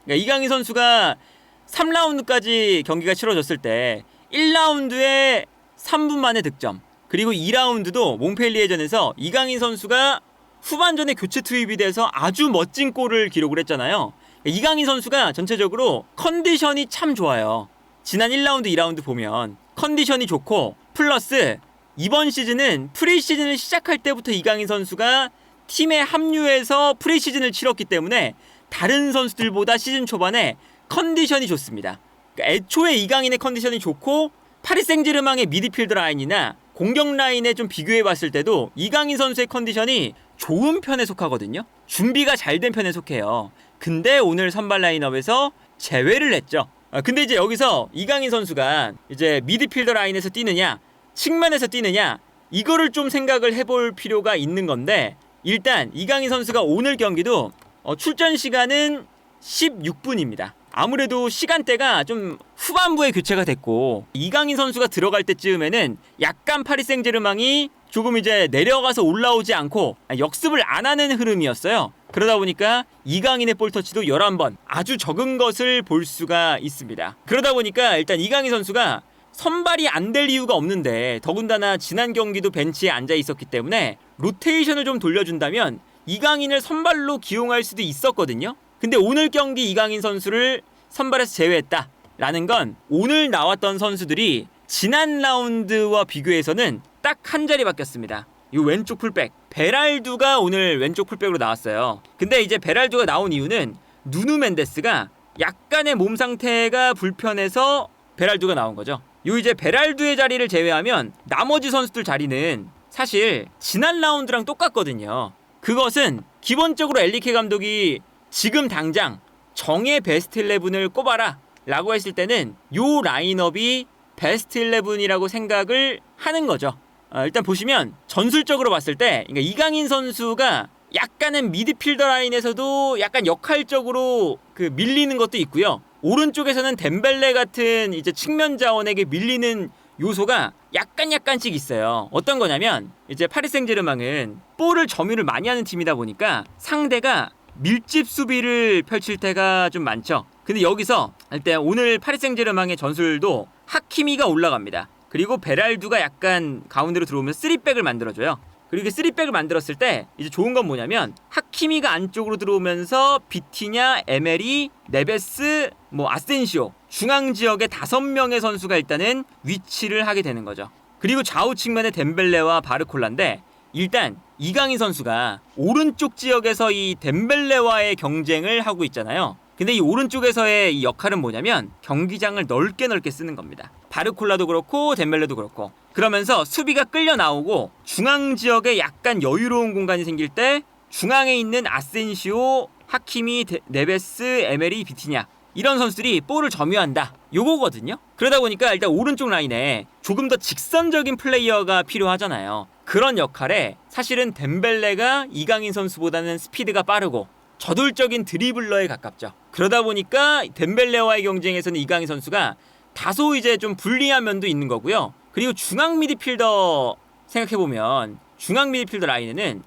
그러니까 이강인 선수가 3라운드까지 경기가 치러졌을 때 1라운드에 3분 만에 득점, 그리고 2라운드도 몽펠리에전에서 이강인 선수가 후반전에 교체 투입이 돼서 아주 멋진 골을 기록을 했잖아요. 이강인 선수가 전체적으로 컨디션이 참 좋아요. 지난 1라운드, 2라운드 보면 컨디션이 좋고, 플러스 이번 시즌은 프리시즌을 시작할 때부터 이강인 선수가 팀에 합류해서 프리시즌을 치렀기 때문에 다른 선수들보다 시즌 초반에 컨디션이 좋습니다. 그러니까 애초에 이강인의 컨디션이 좋고, 파리 생제르맹의 미드필더 라인이나 공격 라인에 좀 비교해봤을 때도 이강인 선수의 컨디션이 좋은 편에 속하거든요. 준비가 잘 된 편에 속해요. 근데 오늘 선발 라인업에서 제외를 했죠. 근데 이제 여기서 이강인 선수가 이제 미드필더 라인에서 뛰느냐, 측면에서 뛰느냐, 이거를 좀 생각을 해볼 필요가 있는 건데, 일단 이강인 선수가 오늘 경기도 출전 시간은 16분입니다. 아무래도 시간대가 좀 후반부에 교체가 됐고, 이강인 선수가 들어갈 때쯤에는 약간 파리 생제르맹이 조금 이제 내려가서 올라오지 않고 역습을 안 하는 흐름이었어요. 그러다 보니까 이강인의 볼터치도 11번, 아주 적은 것을 볼 수가 있습니다. 그러다 보니까 일단 이강인 선수가 선발이 안 될 이유가 없는데, 더군다나 지난 경기도 벤치에 앉아 있었기 때문에 로테이션을 좀 돌려준다면 이강인을 선발로 기용할 수도 있었거든요. 근데 오늘 경기 이강인 선수를 선발에서 제외했다라는 건 오늘 나왔던 선수들이 지난 라운드와 비교해서는 딱 한 자리 바뀌었습니다. 이 왼쪽 풀백 베랄두가 오늘 왼쪽 풀백으로 나왔어요. 근데 이제 베랄두가 나온 이유는 누누 멘데스가 약간의 몸 상태가 불편해서 베랄두가 나온 거죠. 요 이제 베랄두의 자리를 제외하면 나머지 선수들 자리는 사실 지난 라운드랑 똑같거든요. 그것은 기본적으로 엘리케 감독이 지금 당장 정의 베스트 11을 꼽아라 라고 했을 때는 요 라인업이 베스트 11이라고 생각을 하는 거죠. 일단 보시면 전술적으로 봤을 때, 그러니까 이강인 선수가 약간은 미드필더 라인에서도 약간 역할적으로 밀리는 것도 있고요. 오른쪽에서는 덴벨레 같은 이제 측면 자원에게 밀리는 요소가 약간씩 있어요. 어떤 거냐면, 이제 파리 생제르맹은 볼을 점유를 많이 하는 팀이다 보니까 상대가 밀집 수비를 펼칠 때가 좀 많죠. 근데 여기서 일단 오늘 파리 생제르맹의 전술도 하키미가 올라갑니다. 그리고 베랄두가 약간 가운데로 들어오면서 3백을 만들어줘요. 그리고 3백을 만들었을 때 이제 좋은 건 뭐냐면, 하키미가 안쪽으로 들어오면서 비티냐, 에메리, 네베스, 아센시오, 중앙 지역에 5명의 선수가 일단은 위치를 하게 되는 거죠. 그리고 좌우 측면에 덴벨레와 바르콜라인데, 일단 이강인 선수가 오른쪽 지역에서 이 덴벨레와의 경쟁을 하고 있잖아요. 근데 이 오른쪽에서의 이 역할은 뭐냐면, 경기장을 넓게 쓰는 겁니다. 바르콜라도 그렇고 덴벨레도 그렇고. 그러면서 수비가 끌려 나오고 중앙 지역에 약간 여유로운 공간이 생길 때 중앙에 있는 아센시오, 하키미, 네베스, 에메리, 비티냐, 이런 선수들이 볼을 점유한다, 요거거든요. 그러다 보니까 일단 오른쪽 라인에 조금 더 직선적인 플레이어가 필요하잖아요. 그런 역할에 사실은 덴벨레가 이강인 선수보다는 스피드가 빠르고 저돌적인 드리블러에 가깝죠. 그러다 보니까 덴벨레와의 경쟁에서는 이강인 선수가 다소 이제 좀 불리한 면도 있는 거고요. 그리고 중앙 미드필더 생각해보면, 중앙 미드필더 라인에는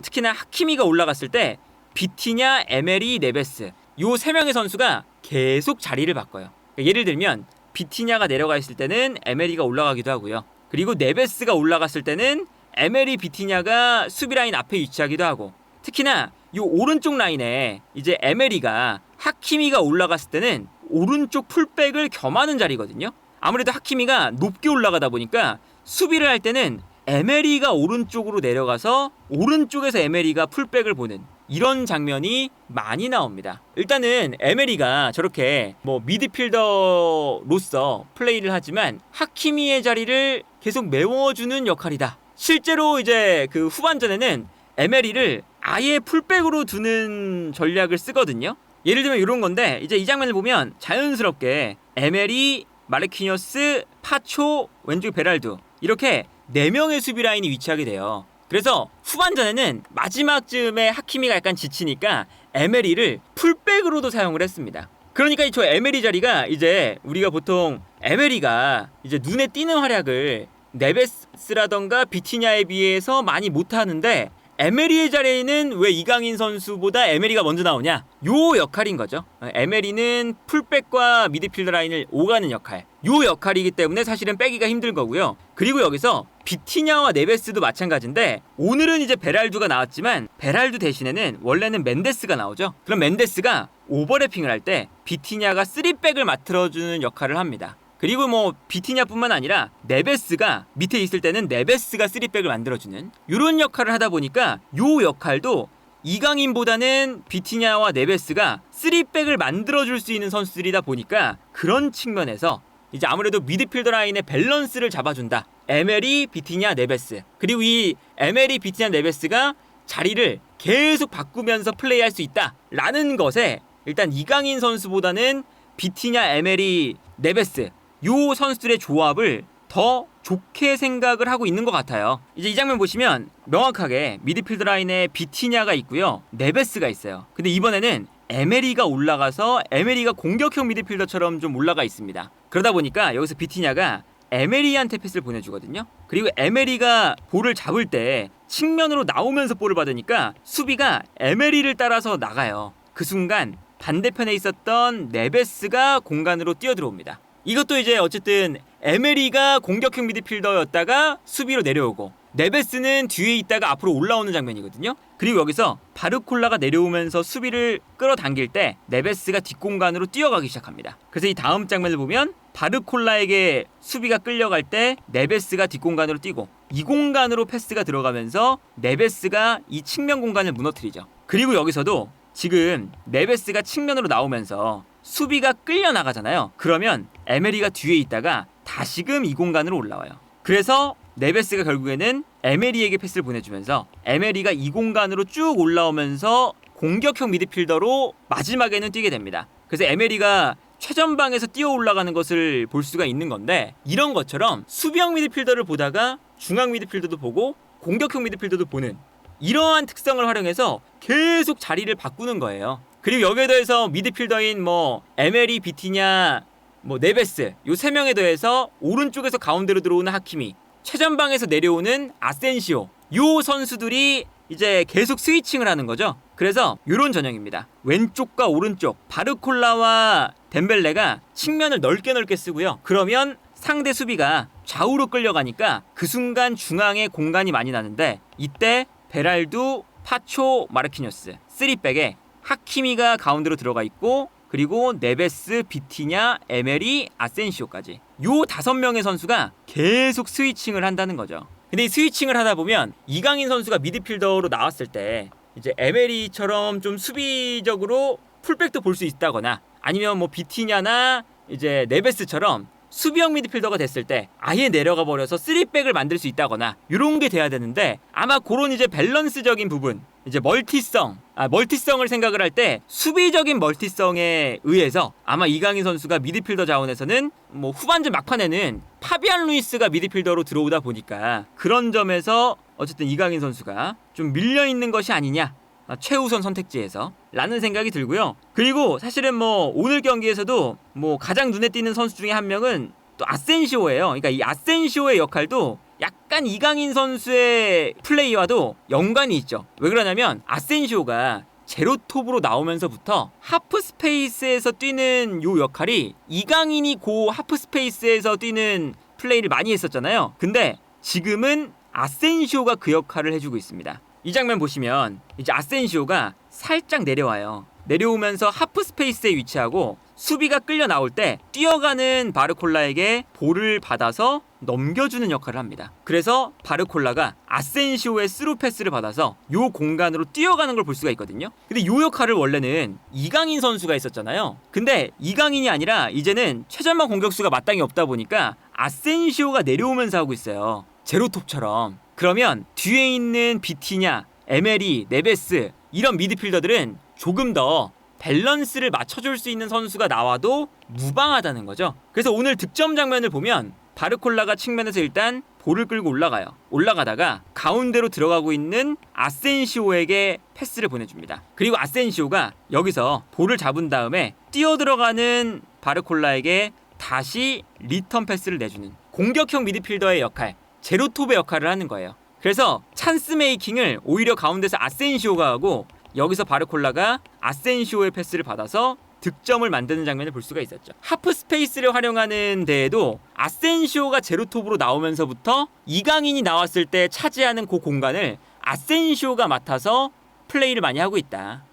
특히나 하키미가 올라갔을 때 비티냐, 에메리, 네베스, 요 3명의 선수가 계속 자리를 바꿔요. 그러니까 예를 들면 비티냐가 내려가 있을 때는 에메리가 올라가기도 하고요. 그리고 네베스가 올라갔을 때는 에메리, 비티냐가 수비 라인 앞에 위치하기도 하고, 특히나 요 오른쪽 라인에 이제 에메리가 하키미가 올라갔을 때는 오른쪽 풀백을 겸하는 자리거든요. 아무래도 하키미가 높게 올라가다 보니까 수비를 할 때는 에메리가 오른쪽으로 내려가서 오른쪽에서 에메리가 풀백을 보는 이런 장면이 많이 나옵니다. 일단은 에메리가 저렇게 미드필더로서 플레이를 하지만 하키미의 자리를 계속 메워주는 역할이다. 실제로 이제 후반전에는 에메리를 아예 풀백으로 두는 전략을 쓰거든요. 예를 들면 이런 건데, 이제 이 장면을 보면 자연스럽게 에메리, 마르키뉴스, 파초, 왼쪽 베랄두, 이렇게 4명의 수비 라인이 위치하게 돼요. 그래서 후반전에는 마지막쯤에 하키미가 약간 지치니까 에메리를 풀백으로도 사용을 했습니다. 그러니까 저 에메리 자리가 이제 우리가 보통 에메리가 이제 눈에 띄는 활약을 네베스라던가 비티냐에 비해서 많이 못하는데, 에메리의 자리에는 왜 이강인 선수보다 에메리가 먼저 나오냐? 요 역할인 거죠. 에메리는 풀백과 미드필더 라인을 오가는 역할. 요 역할이기 때문에 사실은 빼기가 힘들 거고요. 그리고 여기서 비티냐와 네베스도 마찬가지인데 오늘은 이제 베랄두가 나왔지만 베랄두 대신에는 원래는 멘데스가 나오죠. 그럼 멘데스가 오버래핑을 할 때 비티냐가 3백을 맡들어주는 역할을 합니다. 그리고 뭐 비티냐뿐만 아니라 네베스가 밑에 있을 때는 네베스가 3백을 만들어주는 이런 역할을 하다 보니까 요 역할도 이강인보다는 비티냐와 네베스가 3백을 만들어줄 수 있는 선수들이다 보니까 그런 측면에서 이제 아무래도 미드필더 라인의 밸런스를 잡아준다. 에메리, 비티냐, 네베스. 그리고 이 에메리, 비티냐, 네베스가 자리를 계속 바꾸면서 플레이할 수 있다 라는 것에 일단 이강인 선수보다는 비티냐, 에메리, 네베스 요 선수들의 조합을 더 좋게 생각을 하고 있는 것 같아요. 이제 이 장면 보시면 명확하게 미드필드 라인에 비티냐가 있고요. 네베스가 있어요. 근데 이번에는 에메리가 올라가서 에메리가 공격형 미드필더처럼 좀 올라가 있습니다. 그러다 보니까 여기서 비티냐가 에메리한테 패스를 보내주거든요. 그리고 에메리가 볼을 잡을 때 측면으로 나오면서 볼을 받으니까 수비가 에메리를 따라서 나가요. 그 순간 반대편에 있었던 네베스가 공간으로 뛰어들어옵니다. 이것도 이제 어쨌든 에메리가 공격형 미드필더였다가 수비로 내려오고 네베스는 뒤에 있다가 앞으로 올라오는 장면이거든요. 그리고 여기서 바르콜라가 내려오면서 수비를 끌어당길 때 네베스가 뒷공간으로 뛰어가기 시작합니다. 그래서 이 다음 장면을 보면 바르콜라에게 수비가 끌려갈 때 네베스가 뒷공간으로 뛰고 이 공간으로 패스가 들어가면서 네베스가 이 측면 공간을 무너뜨리죠. 그리고 여기서도 지금 네베스가 측면으로 나오면서 수비가 끌려 나가잖아요. 그러면 에메리가 뒤에 있다가 다시금 이 공간으로 올라와요. 그래서 네베스가 결국에는 에메리에게 패스를 보내주면서 에메리가 이 공간으로 쭉 올라오면서 공격형 미드필더로 마지막에는 뛰게 됩니다. 그래서 에메리가 최전방에서 뛰어 올라가는 것을 볼 수가 있는 건데 이런 것처럼 수비형 미드필더를 보다가 중앙 미드필더도 보고 공격형 미드필더도 보는 이러한 특성을 활용해서 계속 자리를 바꾸는 거예요. 그리고 여기에 더해서 미드필더인 뭐 에메리, 비티냐, 뭐 네베스 요 세 명에 더해서 오른쪽에서 가운데로 들어오는 하키미, 최전방에서 내려오는 아센시오 요 선수들이 이제 계속 스위칭을 하는 거죠. 그래서 요런 전형입니다. 왼쪽과 오른쪽 바르콜라와 덴벨레가 측면을 넓게 쓰고요. 그러면 상대 수비가 좌우로 끌려가니까 그 순간 중앙에 공간이 많이 나는데 이때 베랄두, 파초, 마르키뉴스 3백에 하키미가 가운데로 들어가 있고 그리고 네베스, 비티냐, 에메리, 아센시오까지 요 5명의 선수가 계속 스위칭을 한다는 거죠. 근데 이 스위칭을 하다 보면 이강인 선수가 미드필더로 나왔을 때 이제 에메리처럼 좀 수비적으로 풀백도 볼 수 있다거나 아니면 뭐 비티냐나 이제 네베스처럼 수비형 미드필더가 됐을 때 아예 내려가 버려서 3백을 만들 수 있다거나 이런 게 돼야 되는데 아마 그런 이제 밸런스적인 부분 이제 멀티성을 생각을 할 때 수비적인 멀티성에 의해서 아마 이강인 선수가 미드필더 자원에서는 뭐 후반전 막판에는 파비안 루이스가 미드필더로 들어오다 보니까 그런 점에서 어쨌든 이강인 선수가 좀 밀려있는 것이 아니냐 최우선 선택지에서 라는 생각이 들고요. 그리고 사실은 뭐 오늘 경기에서도 뭐 가장 눈에 띄는 선수 중에 한 명은 또 아센시오예요. 그러니까 이 아센시오의 역할도 약간 이강인 선수의 플레이와도 연관이 있죠. 왜 그러냐면 아센시오가 제로톱으로 나오면서부터 하프스페이스에서 뛰는 요 역할이 이강인이 고 하프스페이스에서 뛰는 플레이를 많이 했었잖아요. 근데 지금은 아센시오가 그 역할을 해주고 있습니다. 이 장면 보시면 이제 아센시오가 살짝 내려와요. 내려오면서 하프 스페이스에 위치하고 수비가 끌려 나올 때 뛰어가는 바르콜라에게 볼을 받아서 넘겨주는 역할을 합니다. 그래서 바르콜라가 아센시오의 스루 패스를 받아서 요 공간으로 뛰어가는 걸 볼 수가 있거든요. 근데 요 역할을 원래는 이강인 선수가 했었잖아요. 근데 이강인이 아니라 이제는 최전방 공격수가 마땅히 없다 보니까 아센시오가 내려오면서 하고 있어요. 제로톱처럼. 그러면 뒤에 있는 비티냐, 에메리, 네베스 이런 미드필더들은 조금 더 밸런스를 맞춰줄 수 있는 선수가 나와도 무방하다는 거죠. 그래서 오늘 득점 장면을 보면 바르콜라가 측면에서 일단 볼을 끌고 올라가요. 올라가다가 가운데로 들어가고 있는 아센시오에게 패스를 보내줍니다. 그리고 아센시오가 여기서 볼을 잡은 다음에 뛰어들어가는 바르콜라에게 다시 리턴 패스를 내주는 공격형 미드필더의 역할, 제로톱의 역할을 하는 거예요. 그래서 찬스 메이킹을 오히려 가운데서 아센시오가 하고 여기서 바르콜라가 아센시오의 패스를 받아서 득점을 만드는 장면을 볼 수가 있었죠. 하프 스페이스를 활용하는 데에도 아센시오가 제로톱으로 나오면서부터 이강인이 나왔을 때 차지하는 그 공간을 아센시오가 맡아서 플레이를 많이 하고 있다.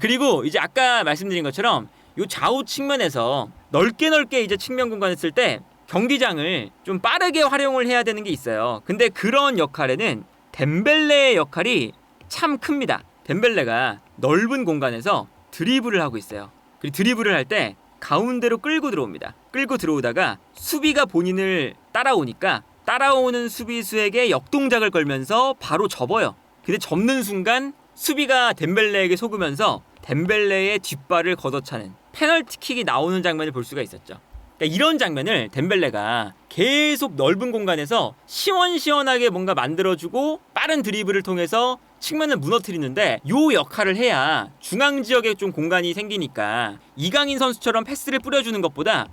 그리고 이제 아까 말씀드린 것처럼 요 좌우 측면에서 넓게 이제 측면 공간을 쓸 때 경기장을 좀 빠르게 활용을 해야 되는 게 있어요. 근데 그런 역할에는 덴벨레의 역할이 참 큽니다. 덴벨레가 넓은 공간에서 드리블을 하고 있어요. 그리고 드리블을 할 때 가운데로 끌고 들어옵니다. 끌고 들어오다가 수비가 본인을 따라오니까 따라오는 수비수에게 역동작을 걸면서 바로 접어요. 근데 접는 순간 수비가 덴벨레에게 속으면서 덴벨레의 뒷발을 걷어차는 페널티킥이 나오는 장면을 볼 수가 있었죠. 그러니까 이런 장면을 덴벨레가 계속 넓은 공간에서 시원시원하게 뭔가 만들어주고 빠른 드리블을 통해서 측면을 무너뜨리는데 요 역할을 해야 중앙 지역에 좀 공간이 생기니까 이강인 선수처럼 패스를 뿌려주는 것보다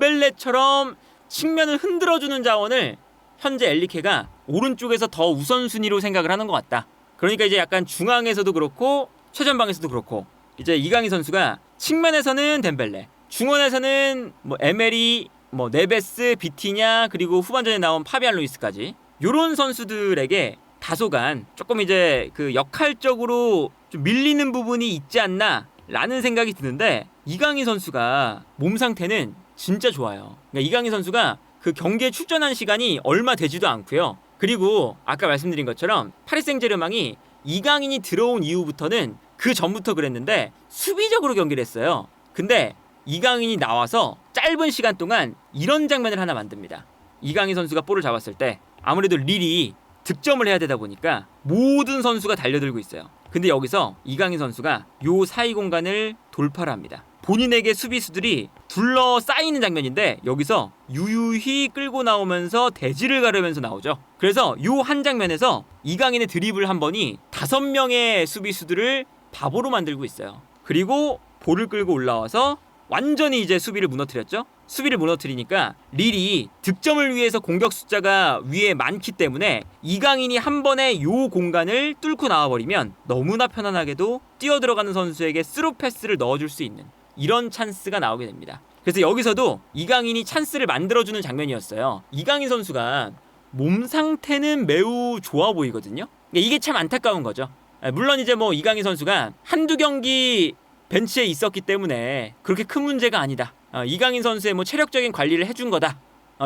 덴벨레처럼 측면을 흔들어주는 자원을 현재 엘리케가 오른쪽에서 더 우선순위로 생각을 하는 것 같다. 그러니까 이제 약간 중앙에서도 그렇고 최전방에서도 그렇고 이제 이강인 선수가 측면에서는 덴벨레, 중원에서는 뭐 에메리, 뭐 네베스, 비티냐 그리고 후반전에 나온 파비안 루이스까지 요런 선수들에게 다소간 조금 이제 그 역할적으로 좀 밀리는 부분이 있지 않나 라는 생각이 드는데 이강인 선수가 몸 상태는 진짜 좋아요. 그러니까 이강인 선수가 그 경기에 출전한 시간이 얼마 되지도 않고요. 그리고 아까 말씀드린 것처럼 파리 생제르맹이 이강인이 들어온 이후부터는 그 전부터 그랬는데 수비적으로 경기를 했어요. 근데 이강인이 나와서 짧은 시간 동안 이런 장면을 하나 만듭니다. 이강인 선수가 볼을 잡았을 때 아무래도 릴이 득점을 해야 되다 보니까 모든 선수가 달려들고 있어요. 근데 여기서 이강인 선수가 요 사이 공간을 돌파를 합니다. 본인에게 수비수들이 둘러싸이는 장면인데 여기서 유유히 끌고 나오면서 대지를 가르면서 나오죠. 그래서 요 한 장면에서 이강인의 드리블 한 번이 5명의 수비수들을 바보로 만들고 있어요. 그리고 볼을 끌고 올라와서 완전히 이제 수비를 무너뜨렸죠. 수비를 무너뜨리니까 릴이 득점을 위해서 공격 숫자가 위에 많기 때문에 이강인이 한 번에 요 공간을 뚫고 나와버리면 너무나 편안하게도 뛰어들어가는 선수에게 스루 패스를 넣어줄 수 있는 이런 찬스가 나오게 됩니다. 그래서 여기서도 이강인이 찬스를 만들어주는 장면이었어요. 이강인 선수가 몸 상태는 매우 좋아 보이거든요. 이게 참 안타까운 거죠. 물론 이제 뭐 이강인 선수가 한두 경기 벤치에 있었기 때문에 그렇게 큰 문제가 아니다. 이강인 선수의 뭐 체력적인 관리를 해준 거다.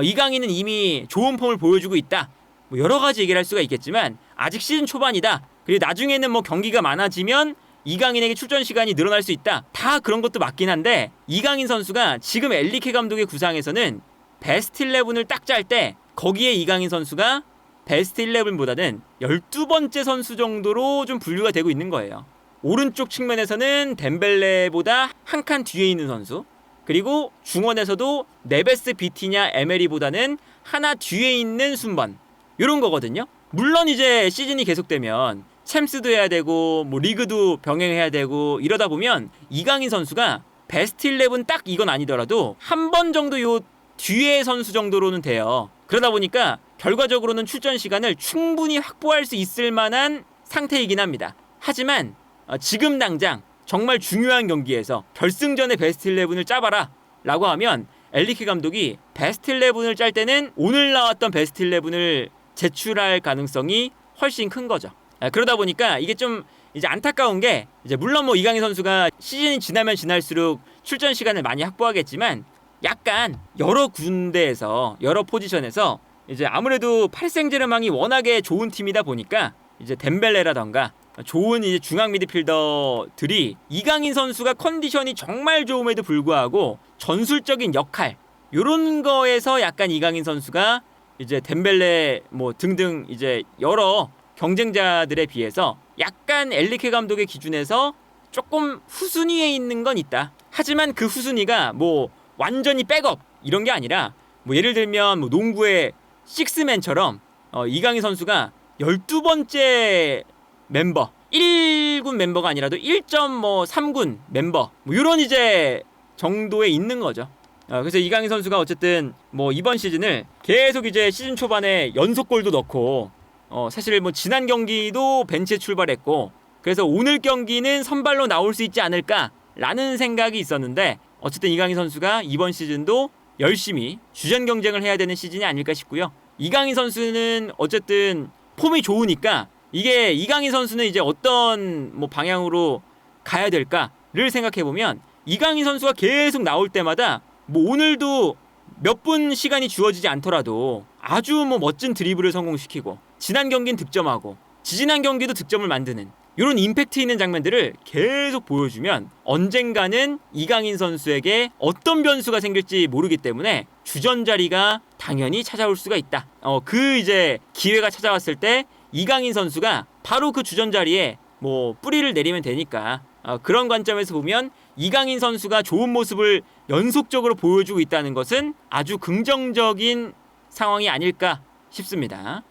이강인은 이미 좋은 폼을 보여주고 있다. 뭐 여러 가지 얘기를 할 수가 있겠지만 아직 시즌 초반이다. 그리고 나중에는 뭐 경기가 많아지면 이강인에게 출전 시간이 늘어날 수 있다. 다 그런 것도 맞긴 한데 이강인 선수가 지금 엘리케 감독의 구상에서는 베스트 11을 딱 짤 때 거기에 이강인 선수가 베스트 11보다는 12번째 선수 정도로 좀 분류가 되고 있는 거예요. 오른쪽 측면에서는 덴벨레보다 한 칸 뒤에 있는 선수, 그리고 중원에서도 네베스, 비티냐, 에메리보다는 하나 뒤에 있는 순번, 이런 거거든요. 물론 이제 시즌이 계속되면 챔스도 해야 되고 뭐 리그도 병행해야 되고 이러다 보면 이강인 선수가 베스트 11 딱 이건 아니더라도 한 번 정도 요 뒤에 선수 정도로는 돼요. 그러다 보니까 결과적으로는 출전 시간을 충분히 확보할 수 있을 만한 상태이긴 합니다. 하지만 지금 당장 정말 중요한 경기에서 결승전에 베스트 11을 짜봐라 라고 하면 엘리케 감독이 베스트 11을 짤 때는 오늘 나왔던 베스트 11을 제출할 가능성이 훨씬 큰 거죠. 그러다 보니까 이게 좀 이제 안타까운 게 이제 물론 뭐 이강인 선수가 시즌이 지나면 지날수록 출전 시간을 많이 확보하겠지만 약간 여러 군데에서 여러 포지션에서 이제 아무래도 파리 생제르맹이 워낙에 좋은 팀이다 보니까 이제 덴벨레라던가 좋은 이제 중앙 미드필더들이 이강인 선수가 컨디션이 정말 좋음에도 불구하고 전술적인 역할 요런 거에서 약간 이강인 선수가 이제 덴벨레 뭐 등등 이제 여러 경쟁자들에 비해서 약간 엘리케 감독의 기준에서 조금 후순위에 있는 건 있다. 하지만 그 후순위가 뭐 완전히 백업 이런 게 아니라 뭐 예를 들면 뭐 농구의 식스맨처럼 이강인 선수가 12번째 멤버 1군 멤버가 아니라도 1.3군 멤버 뭐 이런 이제 정도에 있는 거죠. 그래서 이강인 선수가 어쨌든 뭐 이번 시즌을 계속 이제 시즌 초반에 연속골도 넣고 사실 뭐 지난 경기도 벤치에 출발했고 그래서 오늘 경기는 선발로 나올 수 있지 않을까라는 생각이 있었는데 어쨌든 이강인 선수가 이번 시즌도 열심히 주전 경쟁을 해야 되는 시즌이 아닐까 싶고요. 이강인 선수는 어쨌든 폼이 좋으니까 이게 이강인 선수는 이제 어떤 뭐 방향으로 가야 될까를 생각해 보면 이강인 선수가 계속 나올 때마다 뭐 오늘도 몇 분 시간이 주어지지 않더라도 아주 뭐 멋진 드리블을 성공시키고 지난 경기는 득점하고 지지난 경기도 득점을 만드는 이런 임팩트 있는 장면들을 계속 보여주면 언젠가는 이강인 선수에게 어떤 변수가 생길지 모르기 때문에 주전 자리가 당연히 찾아올 수가 있다. 그 이제 기회가 찾아왔을 때 이강인 선수가 바로 그 주전 자리에 뭐 뿌리를 내리면 되니까 그런 관점에서 보면 이강인 선수가 좋은 모습을 연속적으로 보여주고 있다는 것은 아주 긍정적인 상황이 아닐까 싶습니다.